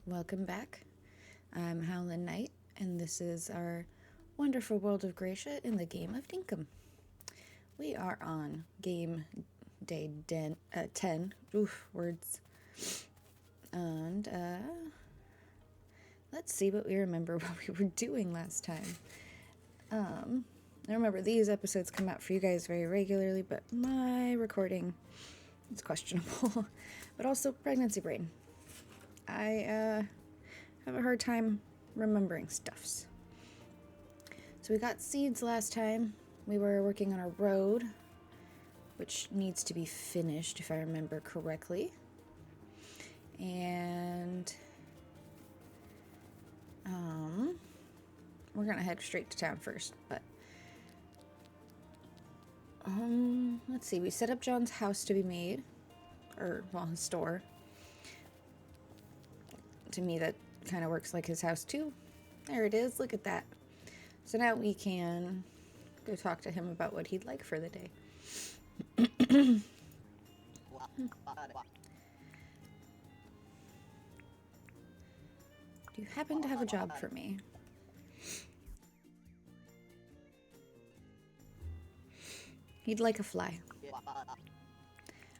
Welcome back. I'm HowlinKnight, and this is our wonderful world of Greshia in the game of Dinkum. We are on game day 10. Oof, words. And let's see what we remember what we were doing last time. I remember these episodes come out for you guys very regularly, but my recording is questionable. But also pregnancy brain. I have a hard time remembering stuffs. So we got seeds last time. We were working on a road, which needs to be finished if I remember correctly. And we're gonna head straight to town first, but let's see, we set up John's house to be made, or well, his store. To me that kind of works like his house too. There it is, look at that. So now we can go talk to him about what he'd like for the day. Do you happen to have a job for me? He'd like a fly.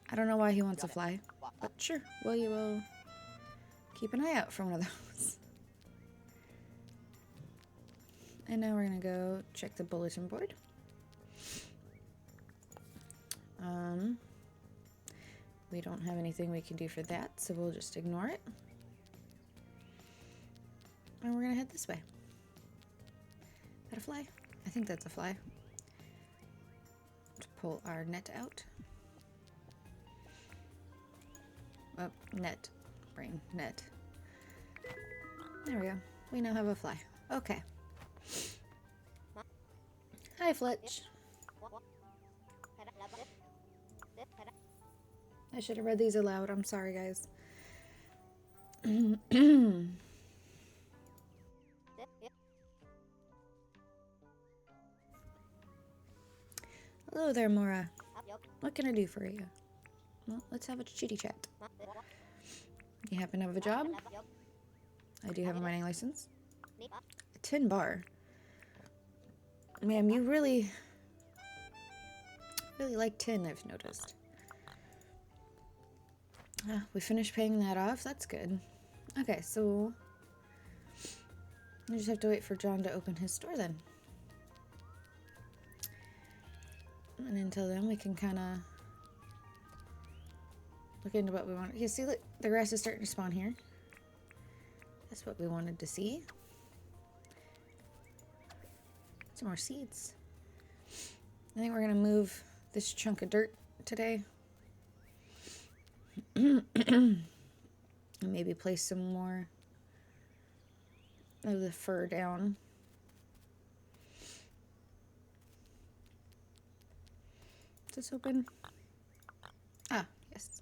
I don't know why he wants a fly, but sure, well, you will keep an eye out for one of those. And now we're gonna go check the bulletin board. We don't have anything we can do for that, so we'll just ignore it. And we're gonna head this way. Is that a fly? I think that's a fly. Let's pull our net out. Oh, net. Brain. Net. There we go. We now have a fly. Okay. Hi, Fletch. I should have read these aloud. I'm sorry, guys. Hello there, Mora. What can I do for you? Well, let's have a chitty chat. You happen to have a job? I do have a mining license. A tin bar. Ma'am, you really like tin, I've noticed. We finished paying that off. That's good. Okay, so we just have to wait for John to open his store then. And until then, we can kind of look into what we want. You see, look, the grass is starting to spawn here. That's what we wanted to see. Some more seeds. I think we're gonna move this chunk of dirt today. And maybe place some more of the fur down. Is this open? Ah, yes.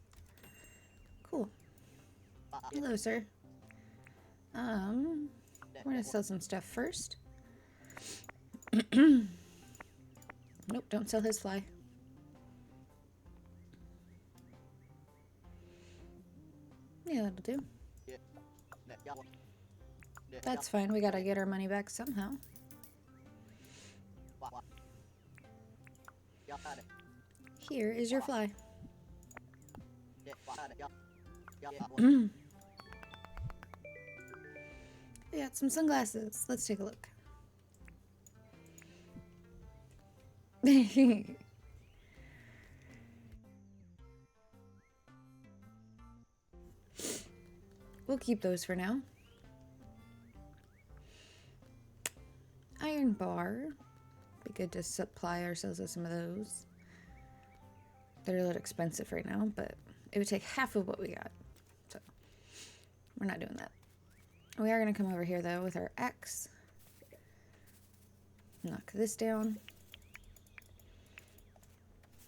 Cool. Hello, sir. We're gonna sell some stuff first. Nope, don't sell his fly. Yeah, that'll do. That's fine, we gotta get our money back somehow. Here is your fly. We got some sunglasses. Let's take a look. We'll keep those for now. Iron bar. Be good to supply ourselves with some of those. They're a little expensive right now, but it would take half of what we got. So we're not doing that. We are going to come over here though with our axe. Knock this down.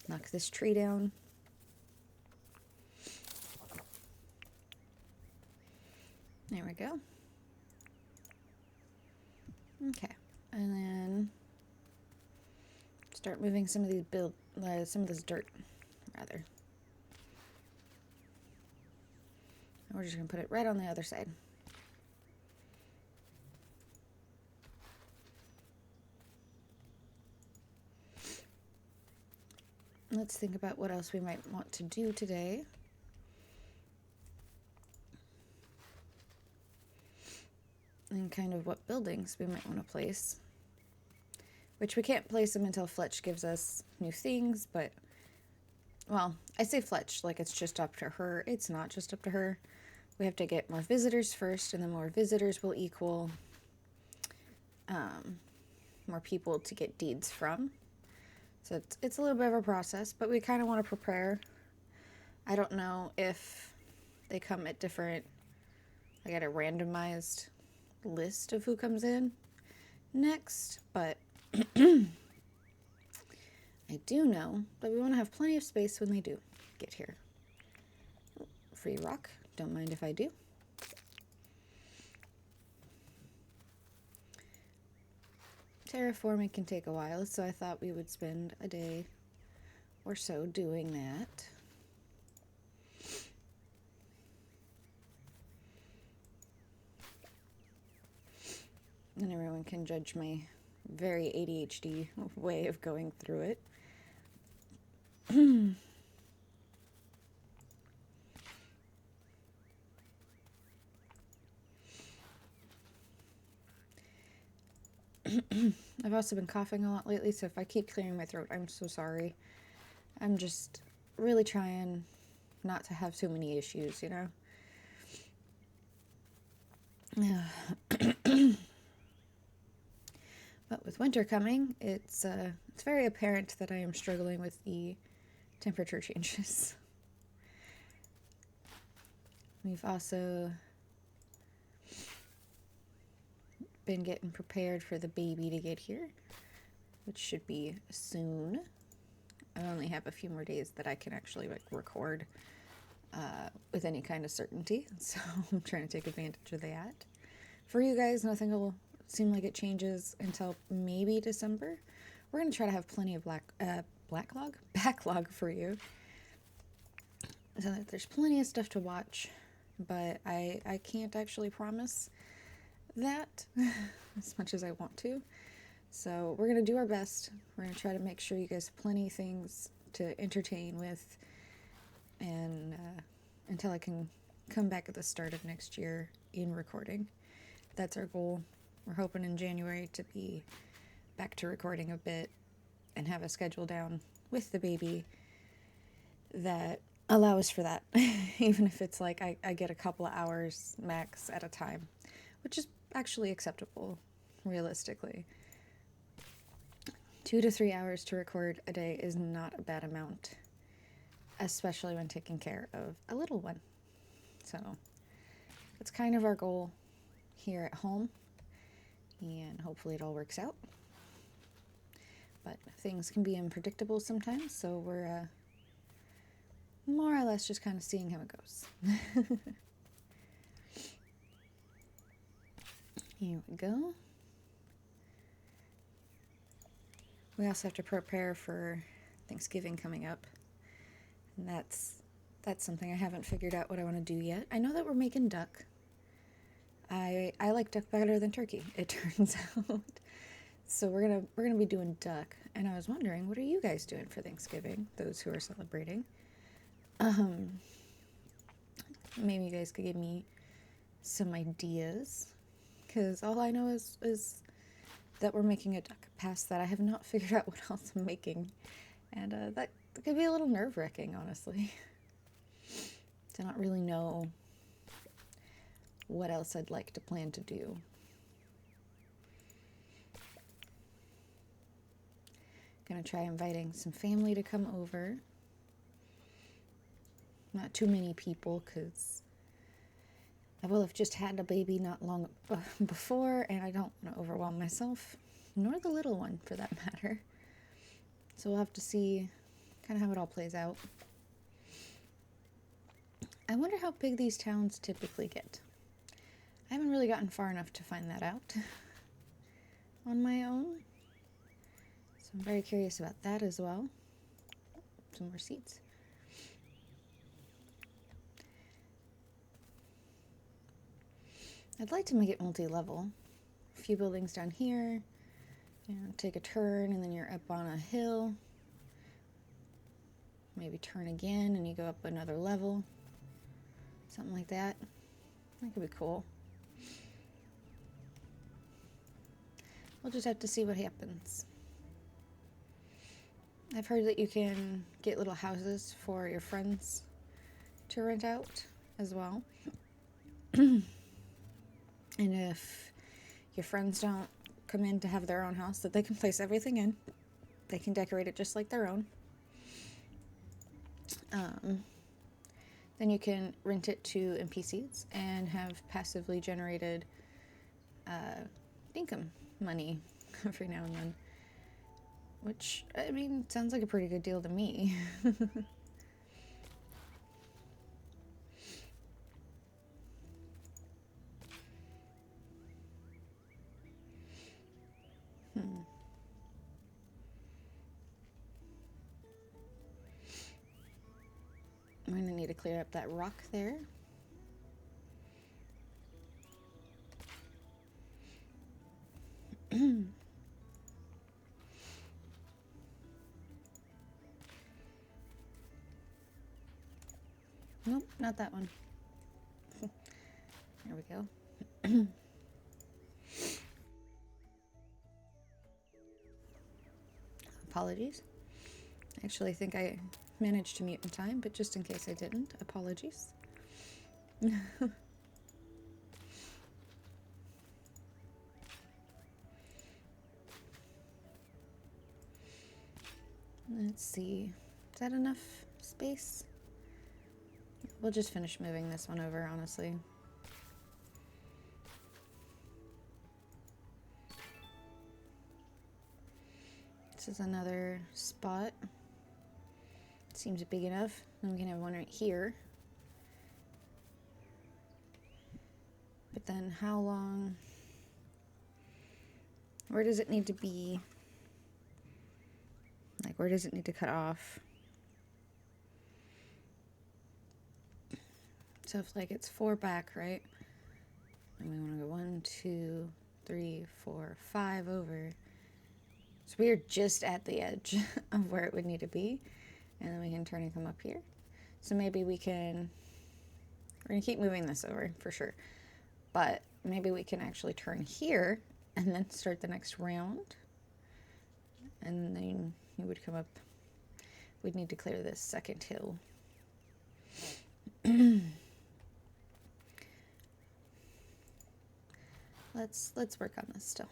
Knock this tree down. There we go. Okay, and then start moving some of these some of this dirt, rather. And we're just gonna put it right on the other side. let's think about what else we might want to do today. And kind of what buildings we might want to place. Which we can't place them until Fletch gives us new things, but, well, I say Fletch like it's just up to her. It's not just up to her. We have to get more visitors first, and then more visitors will equal more people to get deeds from. So it's a little bit of a process, but we kind of want to prepare. I don't know if they come at different, I got a randomized list of who comes in next, but I do know that we want to have plenty of space when they do get here. Free rock, don't mind if I do. Terraforming can take a while, so I thought we would spend a day or so doing that. And everyone can judge my very ADHD way of going through it. I've also been coughing a lot lately, so if I keep clearing my throat, I'm so sorry. I'm just really trying not to have too many issues, you know? But with winter coming, it's very apparent that I am struggling with the temperature changes. We've also been getting prepared for the baby to get here, which should be soon. I only have a few more days that I can actually record with any kind of certainty, so I'm trying to take advantage of that. For you guys, nothing will seem like it changes until maybe December. We're going to try to have plenty of backlog for you, so that there's plenty of stuff to watch, but I can't actually promise that as much as I want to. So we're going to do our best. We're going to try to make sure you guys have plenty of things to entertain with, and until I can come back at the start of next year in recording. That's our goal. We're hoping in January to be back to recording a bit and have a schedule down with the baby that allows for that. Even if it's like I get a couple of hours max at a time, which is actually acceptable, realistically. 2 to 3 hours to record a day is not a bad amount, especially when taking care of a little one. So that's kind of our goal here at home, and hopefully it all works out. But things can be unpredictable sometimes, so we're more or less just kind of seeing how it goes. Here we go. We also have to prepare for Thanksgiving coming up, and that's something I haven't figured out what I want to do yet. I know that we're making duck. I like duck better than turkey, it turns out. So we're gonna be doing duck, and I was wondering, what are you guys doing for Thanksgiving? Those who are celebrating. Maybe you guys could give me some ideas, because all I know is that we're making a duck. Past that, I have not figured out what else I'm making, and that could be a little nerve-wracking, honestly, to not really know what else I'd like to plan to do. Gonna try inviting some family to come over. Not too many people, because I will have just had a baby not long before, and I don't want to overwhelm myself, nor the little one for that matter. So we'll have to see kind of how it all plays out. I wonder how big these towns typically get. I haven't really gotten far enough to find that out on my own. So I'm very curious about that as well. Some more seats. I'd like to make it multi-level. A few buildings down here, take a turn, and then you're up on a hill. maybe turn again and you go up another level. Something like that. That could be cool. We'll just have to see what happens. I've heard that you can get little houses for your friends to rent out as well. And if your friends don't come in to have their own house, that they can place everything in. They can decorate it just like their own. Then you can rent it to NPCs and have passively generated Dinkum money every now and then. Which, I mean, sounds like a pretty good deal to me. I'm going to need to clear up that rock there. Nope, not that one. There we go. Apologies. I actually think I managed to mute in time, but just in case I didn't, apologies. Let's see. Is that enough space? We'll just finish moving this one over, honestly. This is another spot. Seems big enough. Then we can have one right here. But then how long? Where does it need to be? Like, where does it need to cut off? So if like it's 4 back, right? And we want to go 1, 2, 3, 4, 5 over. So we are just at the edge of where it would need to be. And then we can turn and come up here. So maybe we can, we're going to keep moving this over for sure. But maybe we can actually turn here and then start the next round. And then you would come up, we'd need to clear this second hill. Let's work on this still.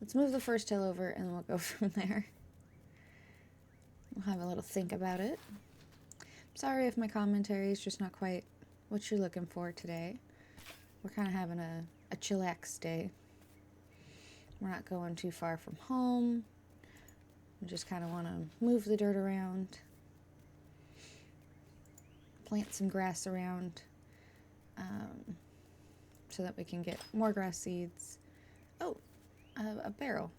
Let's move the first hill over and we'll go from there. We'll have a little think about it. Sorry if my commentary is just not quite what you're looking for today. We're kind of having a chillax day. We're not going too far from home. We just kind of want to move the dirt around. Plant some grass around. So that we can get more grass seeds. Oh, a barrel.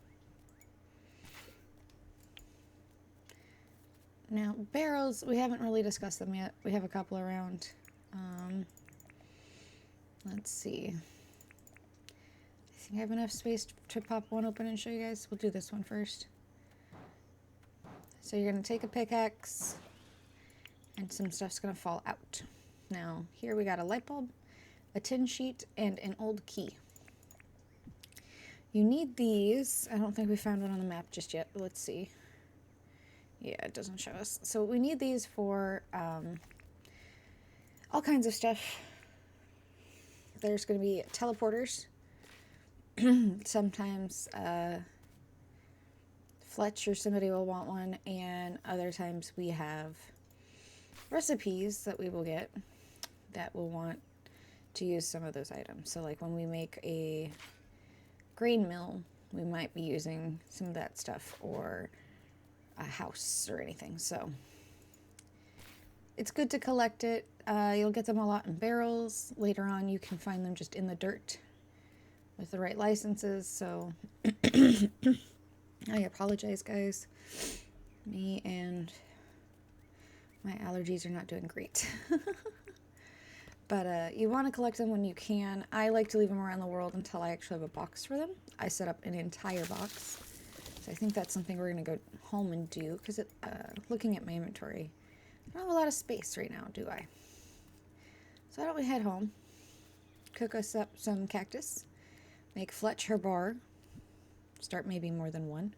Now, barrels, we haven't really discussed them yet. We have a couple around. Let's see. I think I have enough space to pop one open and show you guys. We'll do this one first. So you're going to take a pickaxe, and some stuff's going to fall out. Now, here we got a light bulb, a tin sheet, and an old key. You need these. I don't think we found one on the map just yet, but let's see. Yeah, it doesn't show us. So we need these for all kinds of stuff. There's going to be teleporters. Sometimes Fletch or somebody will want one, and other times we have recipes that we will get that will want to use some of those items. So like when we make a grain mill, we might be using some of that stuff, or a house or anything. So it's good to collect it. You'll get them a lot in barrels. Later on you can find them just in the dirt with the right licenses. So I apologize, guys. Me and my allergies are not doing great. But you want to collect them when you can. I like to leave them around the world until I actually have a box for them. I set up an entire box So I think that's something we're going to go home and do, because looking at my inventory, I don't have a lot of space right now, do I? So why don't we head home, cook us up some cactus, make Fletch her bar, start maybe more than one,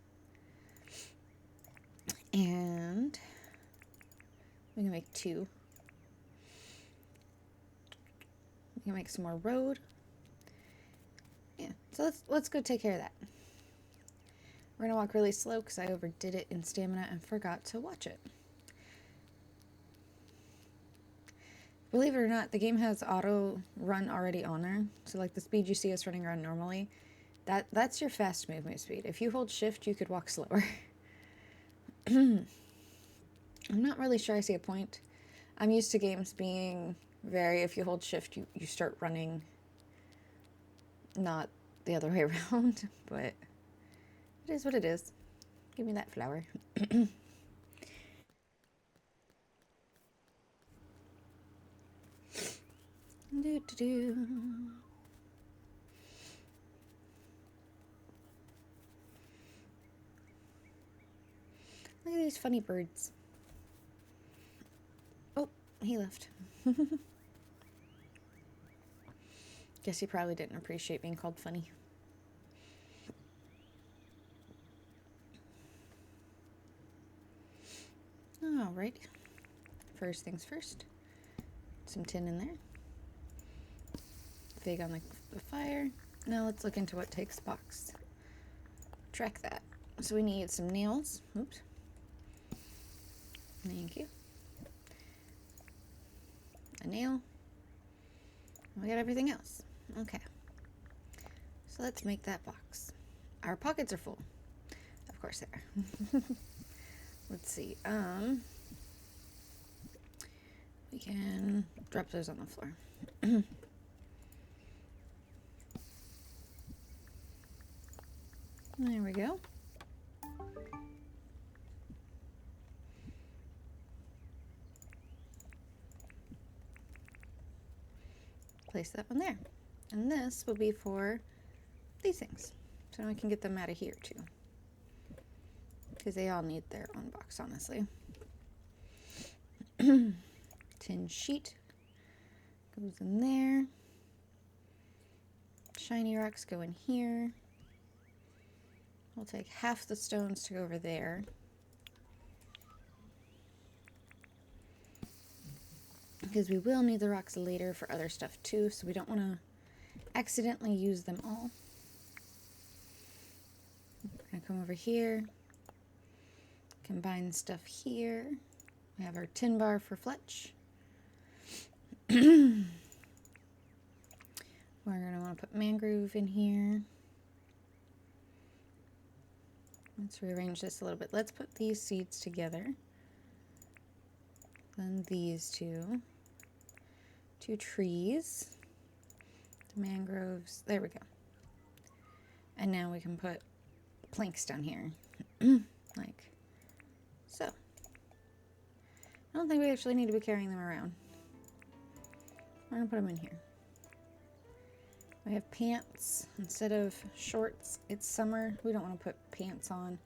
and we can make 2. We can make some more road. Yeah, so let's go take care of that. We're gonna walk really slow because I overdid it in stamina and forgot to watch it. Believe it or not, the game has auto run already on there. So like the speed you see us running around normally, that's your fast movement speed. If you hold shift, you could walk slower. I'm not really sure I see a point. I'm used to games being very, if you hold shift, you start running, not the other way around, but it is what it is. Give me that flower. Do. Look at these funny birds. Oh, he left. Guess he probably didn't appreciate being called funny. Alright. First things first. Some tin in there. Fig on the fire. Now let's look into what takes box. Track that. So we need some nails. Oops. Thank you. A nail. We got everything else. Okay. So let's make that box. Our pockets are full. Of course they are. Let's see. We can drop those on the floor. There we go. Place that one there. And this will be for these things. So now I can get them out of here too. Because they all need their own box, honestly. Tin sheet goes in there. Shiny rocks go in here. We'll take half the stones to go over there. Because we will need the rocks later for other stuff too, so we don't want to accidentally use them all. We're going to come over here. Combine stuff here. We have our tin bar for Fletch. We're going to want to put mangrove in here. Let's rearrange this a little bit. Let's put these seeds together. Then these two. 2 trees. The mangroves. There we go. And now we can put planks down here. Like so. I don't think we actually need to be carrying them around. We're going to put them in here. We have pants instead of shorts. It's summer. We don't want to put pants on.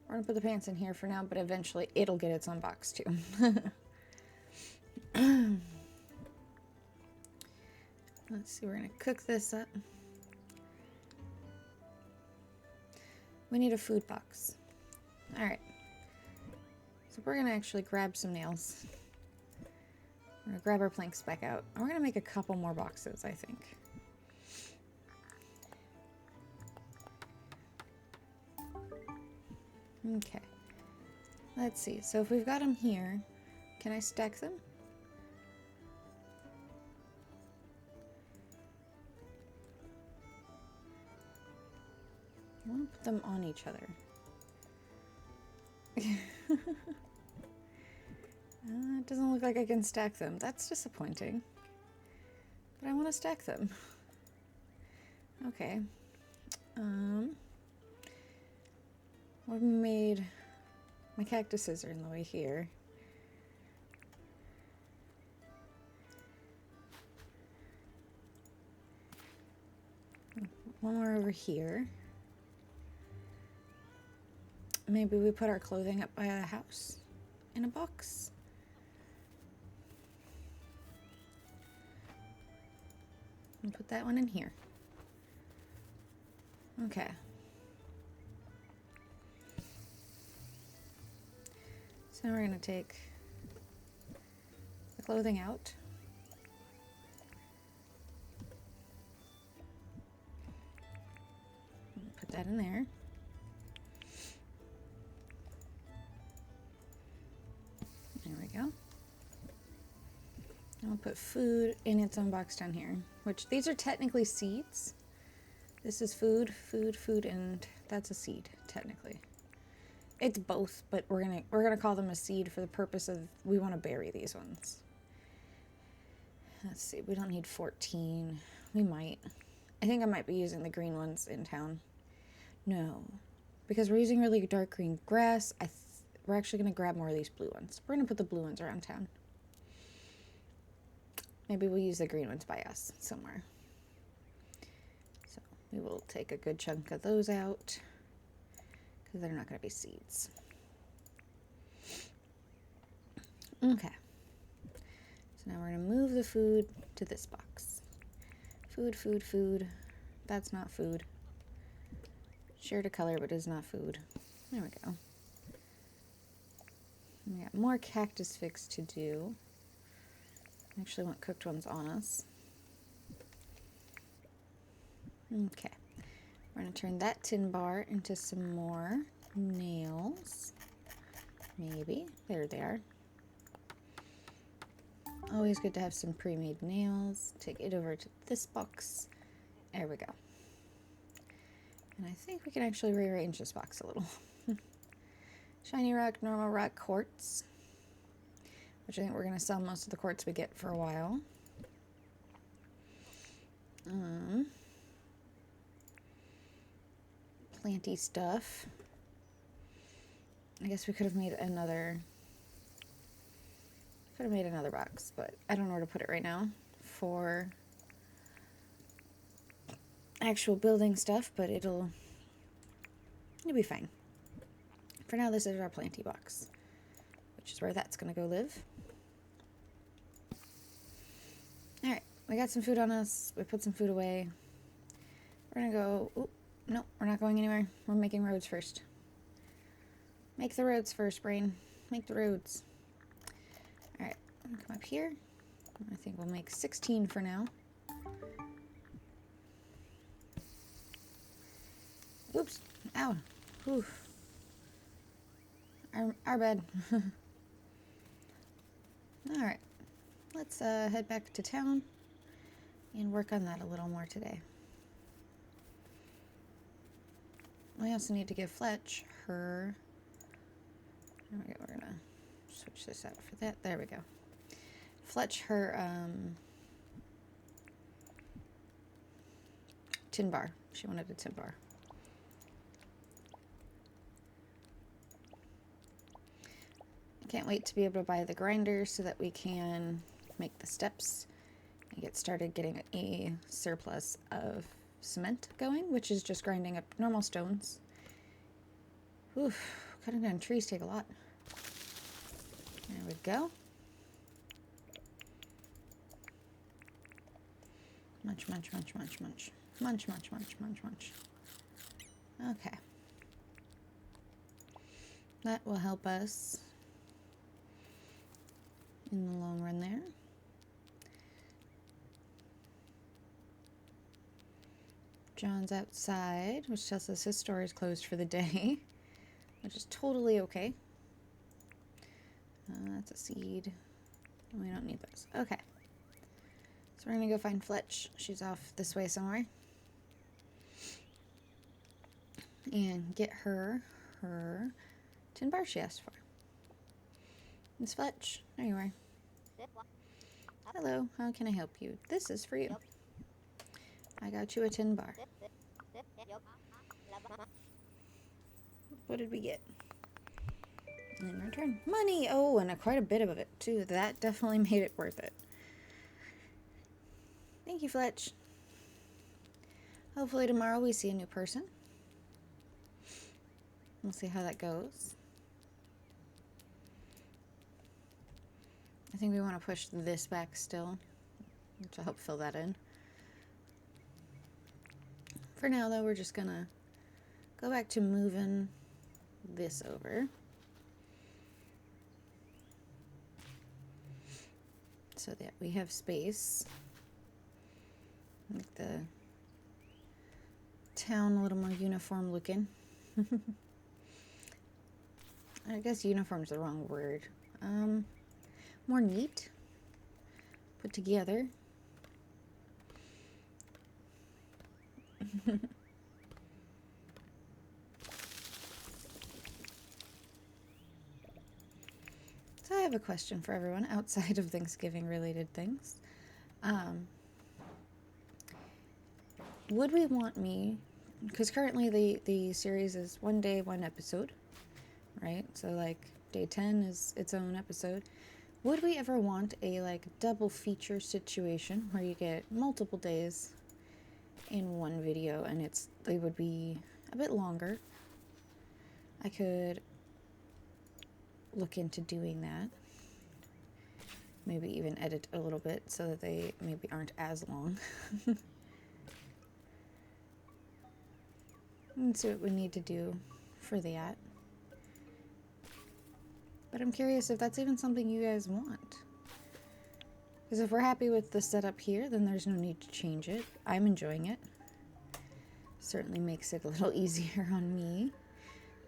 We're going to put the pants in here for now, but eventually it'll get its own box too. Let's see, we're going to cook this up. We need a food box. Alright. So we're going to actually grab some nails. We're going to grab our planks back out. And we're going to make a couple more boxes, I think. Okay. Let's see. So if we've got them here, can I stack them? I want to put them on each other. It doesn't look like I can stack them. That's disappointing. But I want to stack them. Okay. I've made my cactuses are in the way here. One more over here. maybe we put our clothing up by the house in a box. And put that one in here. Okay. So now we're going to take the clothing out. Put that in there. There we go. And we'll put food in its own box down here, which these are technically seeds. This is food, and that's a seed, technically. It's both, but we're gonna call them a seed for the purpose of we want to bury these ones. Let's see, we don't need 14. We might. I think I might be using the green ones in town. No, because we're using really dark green grass. We're actually gonna grab more of these blue ones. We're gonna put the blue ones around town. Maybe we'll use the green ones by us somewhere. So we will take a good chunk of those out, because they're not going to be seeds. Okay. So now we're going to move the food to this box. Food. That's not food. Shared a color, but is not food. There we go. We got more cactus fix to do. I actually want cooked ones on us. Okay. We're going to turn that tin bar into some more nails. Maybe. There they are. Always good to have some pre-made nails. Take it over to this box. There we go. And I think we can actually rearrange this box a little. Shiny rock, normal rock, quartz. Which I think we're going to sell most of the quartz we get for a while. Planty stuff. I guess we could have made another box, but I don't know where to put it right now for actual building stuff, but it'll be fine. For now, this is our planty box, which is where that's going to go live. Alright, we got some food on us. We put some food away. We're going to go... Ooh, no, we're not going anywhere. We're making roads first. Make the roads first, brain. Make the roads. Alright, come up here. I think we'll make 16 for now. Oops. Ow. Whew. Our bed. Alright. Let's head back to town and work on that a little more today. We also need to give Fletch her... Okay, we're gonna switch this out for that. There we go. Fletch her tin bar. She wanted a tin bar. Can't wait to be able to buy the grinder so that we can make the steps and get started getting a surplus of cement going, which is just grinding up normal stones. Oof, cutting down trees take a lot. There we go. Munch, munch, munch, munch, munch. Munch, munch, munch, munch, munch. Okay. That will help us in the long run there. John's outside, which tells us his store is closed for the day, which is totally okay. That's a seed. We don't need those. Okay. So we're going to go find Fletch. She's off this way somewhere. And get her tin bar she asked for. Miss Fletch, there you are. Hello, how can I help you? This is for you. I got you a tin bar. What did we get? In return, money! Oh, and quite a bit of it, too. That definitely made it worth it. Thank you, Fletch. Hopefully tomorrow we see a new person. We'll see how that goes. I think we want to push this back still, which will help fill that in. For now, though, we're just gonna go back to moving this over. So that we have space. Make the town a little more uniform looking. I guess uniform's the wrong word. More neat. Put together. So I have a question for everyone outside of Thanksgiving related things. Would we want me, because currently the series is one day, one episode, right? So like day 10 is its own episode. Would we ever want a like double feature situation where you get multiple days in one video and they would be a bit longer? I could look into doing that. Maybe even edit a little bit so that they maybe aren't as long. And see what we need to do for that. But I'm curious if that's even something you guys want. Because if we're happy with the setup here, then there's no need to change it. I'm enjoying it. Certainly makes it a little easier on me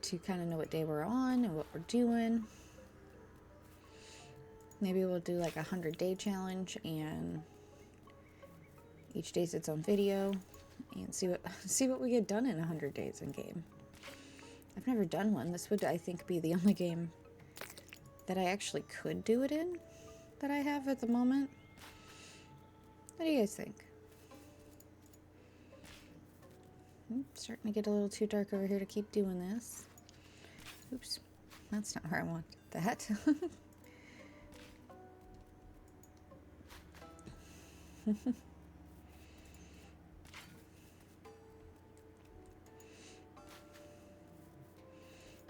to kind of know what day we're on and what we're doing. Maybe we'll do like a 100-day challenge and each day's its own video and see what we get done in 100 days in game. I've never done one. This would, I think, be the only game that I actually could do it in that I have at the moment. What do you guys think? Starting to get a little too dark over here to keep doing this. Oops, that's not where I want that.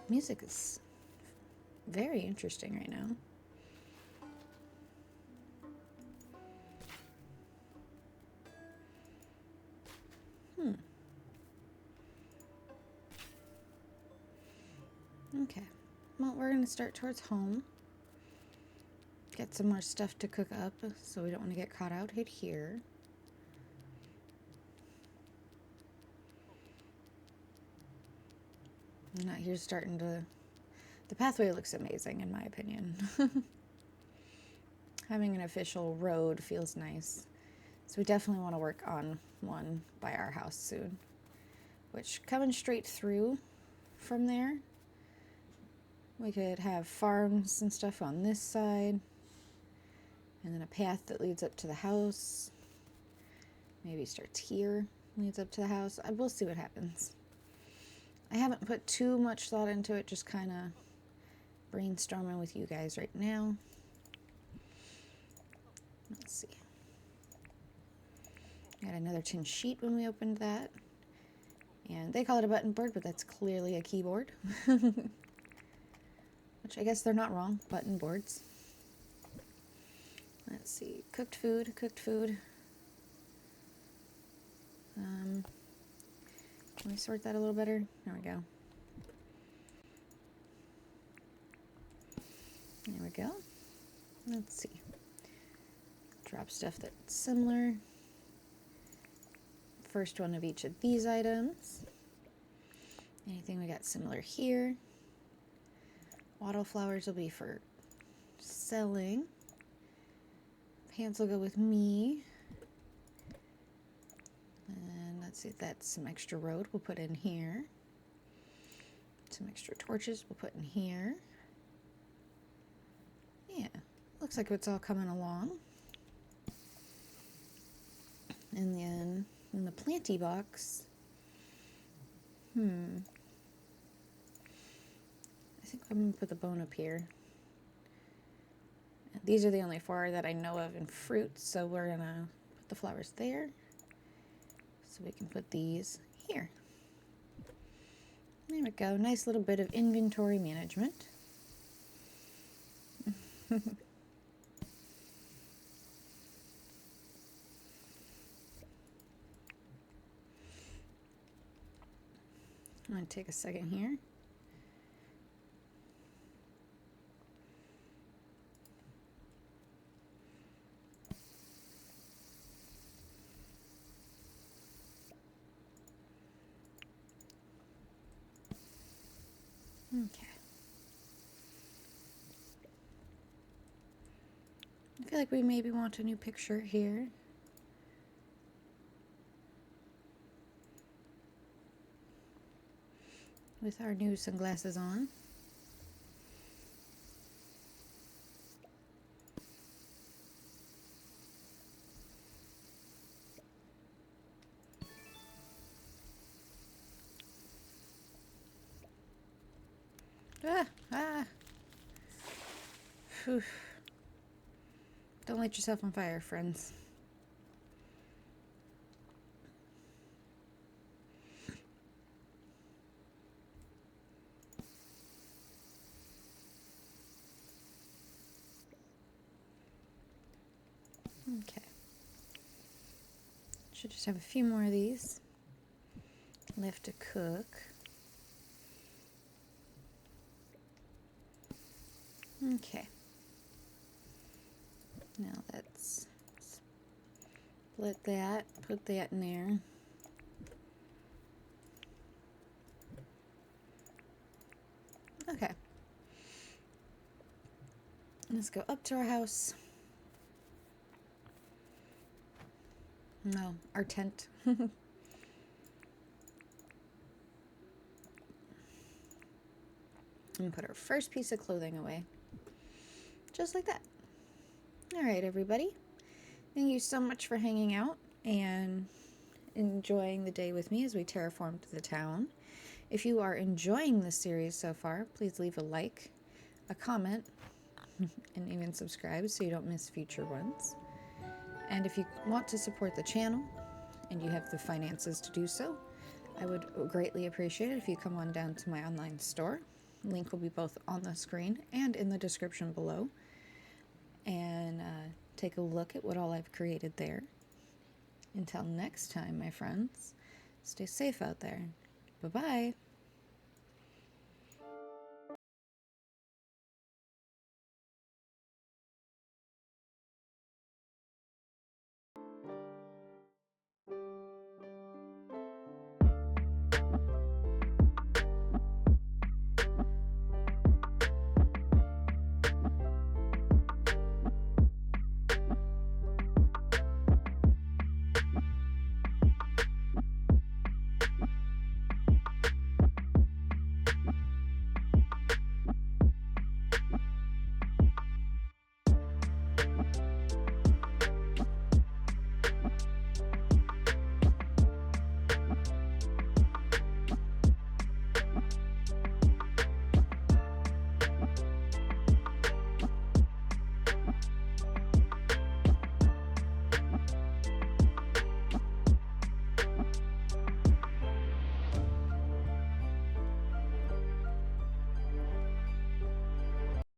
Music is very interesting right now. Okay, well, we're going to start towards home. Get some more stuff to cook up so we don't want to get caught out here. And out here starting to... The pathway looks amazing, in my opinion. Having an official road feels nice. So we definitely want to work on one by our house soon. Which, coming straight through from there, we could have farms and stuff on this side. And then a path that leads up to the house. Maybe starts here, leads up to the house. We'll see what happens. I haven't put too much thought into it, just kind of brainstorming with you guys right now. Let's see. Got another tin sheet when we opened that. And they call it a button board, but that's clearly a keyboard. Which I guess they're not wrong, button boards. Let's see, cooked food. Can we sort that a little better? There we go. There we go. Let's see. Drop stuff that's similar. First one of each of these items. Anything we got similar here. Wildflowers will be for selling. Pants will go with me. And let's see, that's some extra road we'll put in here. Some extra torches we'll put in here. Yeah, looks like it's all coming along. And then in the planty box, I think I'm going to put the bone up here. These are the only 4 that I know of in fruit, so we're going to put the flowers there. So we can put these here. There we go. Nice little bit of inventory management. I'm going to take a second here. Okay. I feel like we maybe want a new picture here. With our new sunglasses on. Whew. Don't light yourself on fire, friends. Okay. Should just have a few more of these left to cook. Okay. Now let's split that, put that in there. Okay. Let's go up to our house. No, our tent. And put our first piece of clothing away. Just like that. Alright, everybody. Thank you so much for hanging out and enjoying the day with me as we terraformed the town. If you are enjoying this series so far, please leave a like, a comment, and even subscribe so you don't miss future ones. And if you want to support the channel and you have the finances to do so, I would greatly appreciate it if you come on down to my online store. Link will be both on the screen and in the description below. And take a look at what all I've created there. Until next time, my friends, stay safe out there. Bye-bye.